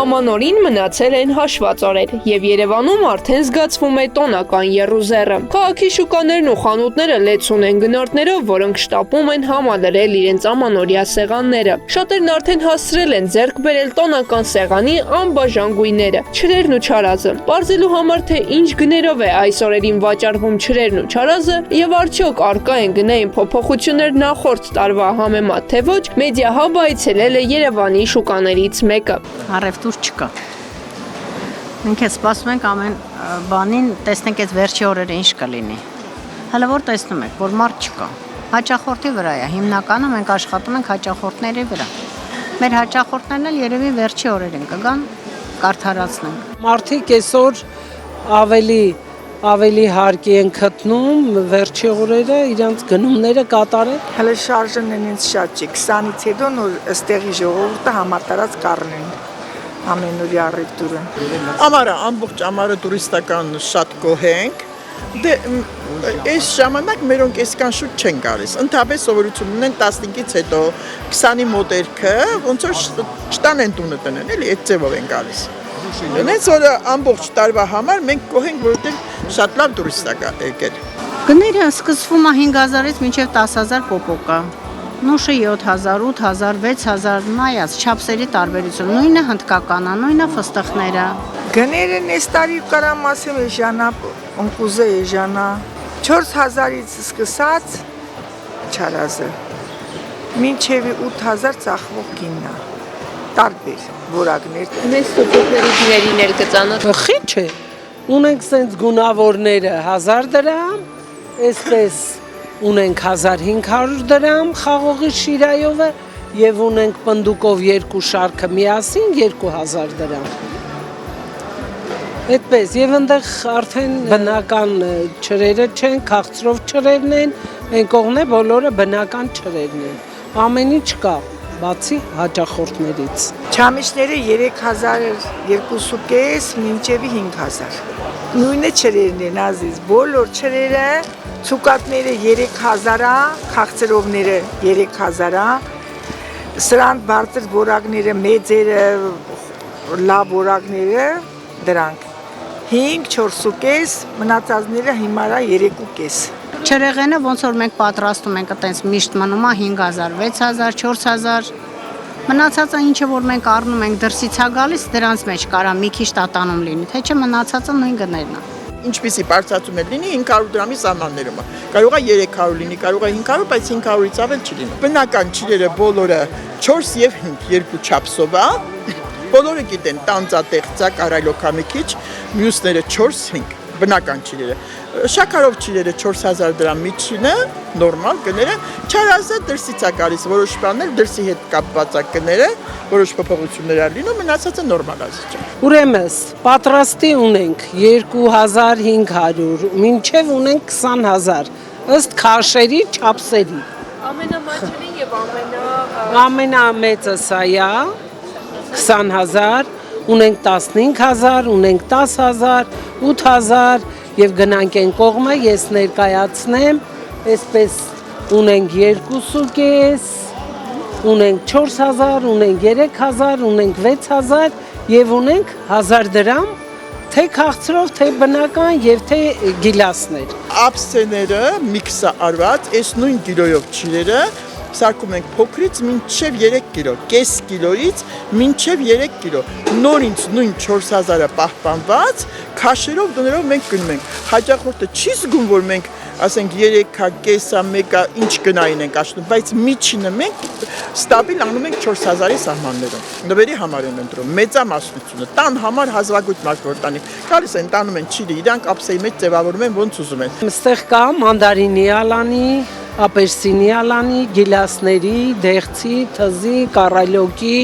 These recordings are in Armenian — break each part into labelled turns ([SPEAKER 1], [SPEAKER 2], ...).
[SPEAKER 1] Ամանորին մնացել են հաշված օրեր եւ Երևանում արդեն զգացվում է տոնական եռուզեռը։ Քաղաքի շուկաներն ու խանութները լեցուն են գնորդներով, որոնք շտապում են համալրել իրենց ամանորյա սեղանները։ Շատերն արդեն հասցրել են ձեռք բերել տոնական սեղանի անբաժան գույները՝ չրերն ու չարազը։ Պարզելու համար թե ինչ գներով է այս օրերին վաճառվում չրերն ու չարազը եւ արդյոք արկա են գնային փոփոխություններ նախորդ տարվա համեմատ թե ոչ, Մեդիահաբ այցելել է Երևանի շուկաներից մեկը։
[SPEAKER 2] Առևտուր չկա։ Մենք սպասում ենք ամեն բանին, տեսնենք այդ վերջի օրերը ինչ կլինի։ Հələ որ տեսնում եք, որ մարդ չկա։ Հաճախորդի վրա է, հիմնականում մենք աշխատում ենք հաճախորդների վրա։ Մեր հաճախորդներն էլ երևի վերջի օրերին կգան, կարդարացնենք։
[SPEAKER 3] Մարդիկ այսօր ավելի հարկի են գտնում վերջի օրերը իրանց գնումները կատարել։
[SPEAKER 4] Հələ շարժն ինձ շատ չի, 20-ից հետո նոր ըստեղի ժողովուրդը համատարած կառնեն ամենօրյա առևտուրը։
[SPEAKER 5] Ամառը ամբողջ ամառը տուրիստական շատ գոհենք։ Դե այս ժամանակ մերոնք այսքան շուտ չեն գալիս։ Ընդհանրապես սովորություն ունեն 15-ից հետո 20-ի մոտերքը ոնց որ չտանեն տունը տնեն, էլի այդ ձևով են գալիս։ Դրանից որ ամբողջ տարվա համար մենք գոհենք, որովհետև շատ լավ տուրիստ է եկել։
[SPEAKER 2] Գները սկսվում է 5000-ից մինչև 10000 պոպոկա։ Նուշը 7000, 8000, 6000 նայած չափսերի տարբերություն։ Նույնը հնդկականա, նույնը ֆստախները։
[SPEAKER 4] Գները այս տարի կարամ ասեմ էժանա, ընկուզը էժանա, 4000-ից սկսած չարազը, մինչև 8000 ծախվող գիննա, տարբեր որակներ։
[SPEAKER 1] Մեծ սուպերների գիներին էլ կծանոթ։
[SPEAKER 3] Խիչ է։ Ունենք սենց գունավորները 1000 դրամ, այսպես ունենք 1500 դրամ խաղողի շիրայովը եւ ունենք պնդուկով երկու շարքը միասին 2000 դրամ։ Այդպես եւ այնտեղ արդեն բնական չրերը չեն, քաղցրով չրերն են, այն կողմն է բոլորը բնական չրերն են։ Ամեն ինչ կա, բացի հաճախորդներից։
[SPEAKER 4] Չամիչները 3000, 2.5 մինչև 5000։ Նույնը չրերն են ազիզ, բոլոր չրերը Ցուկատները 3000-ա, քաղցրովները 3000-ա, սրանց բարձր որակները, մեծերը, լավ որակները դրանք 5, 4.5, մնացածները հիմարա 3.5։
[SPEAKER 2] Չրեղենը ոնց որ մենք պատրաստում ենք, այտենց միշտ մնում է 5000, 6000, 4000։ Մնացածը ինչը որ մենք առնում ենք դրսից է գալիս, դրանց մեջ կարա մի քիչ տատանում լինի, թե չէ մնացածը նույն գներն է։
[SPEAKER 5] Ինչպիսի բարձրացում է լինի 500 դրամի սահմաններում։ Կարող է 300 լինի, կարող է 500, բայց 500-ից ավել չլինի։ Բնական չիրերը բոլորը 4 եւ 5 երկու չափսով է։ Բոլորը գիտեն տանձատեղծա, կարայլոքա մի քիչ, մյուսները 4-5 բնական չիրերը։ Շաքարով չիրերը 4000 դրամ միջինը, նորմալ գները, չարազը դրսից է գալիս, որոշ բաներ դրսի հետ կապված է գները, որոշ փոփոխություններ ա լինում, մնացածը նորմալ է զիջա։
[SPEAKER 3] Ուրեմն պատրաստի ունենք 2500, մինչև ունենք 20000, ըստ քաշերի չափսերի։
[SPEAKER 1] Ամենամաչելին եւ
[SPEAKER 3] Ամենամեծը սա է 20000, ունենք 15000, ունենք 10000, 8000 եւ գնանք այն կողմը, ես ներկայացնեմ, այսպես ունենք 2.5, ունենք 4000, ունենք 3000, ունենք 6000 եւ ունենք 1000 դրամ, թե քաղցրով, թե բնական եւ թե գիլասներ։
[SPEAKER 5] Ափսեները միքսա արված, այս նույն կիլոյով չիրերը սարքում ենք փոքրից մինչև 3 կիլո, կես կիլոից մինչև 3 կիլո։ Նորից նույն 4000-ը պահպանված, քաշերով դներով մենք գնում ենք։ Հաճախորդը չի զգում, որ մենք ասենք 3-ա, կեսա, 1-ա ինչ գնային ենք աշխատում, բայց միջինը մենք ստաբիլ անում ենք 4000-ի սահմաններում։ Նվերի համար են ընտրում, մեծամասնությունը, տան համար հազվագույն մարդ որ տանի։ Գալիս են տանում են չիրի, իրանք ափսեի մեջ ձևավորում են ոնց ուզում են։
[SPEAKER 3] Այստեղ կա մանդարինի ալանի, ապերսինի ալանի, գիլասների, դեղցի, թզի, կարայլոկի,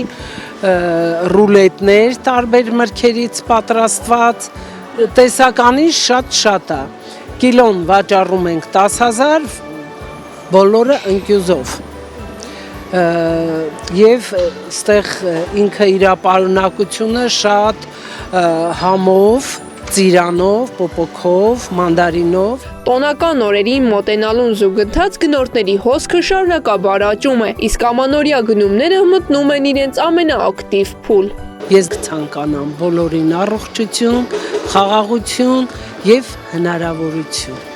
[SPEAKER 3] ռուլետներ տարբեր մրգերից պատրաստված, տեսականի շատ է։ Կիլոն վաճառում ենք 10000, բոլորը ընկյուզով։ Եվ ստեղ ինքը իր պարունակությունը շատ համով, ծիրանով, պոպոկով, մանդարինով։
[SPEAKER 1] Տոնական օրերին մոտենալուն զուգընթաց գնորդների հոսքը շարունակաբար աճում է, իսկ ամանորյա գնումները մտնում են իրենց ամենաակտիվ փուլ։
[SPEAKER 3] Ես ցանկանամ բոլորին առողջություն, խաղաղություն եւ հնարավորություն։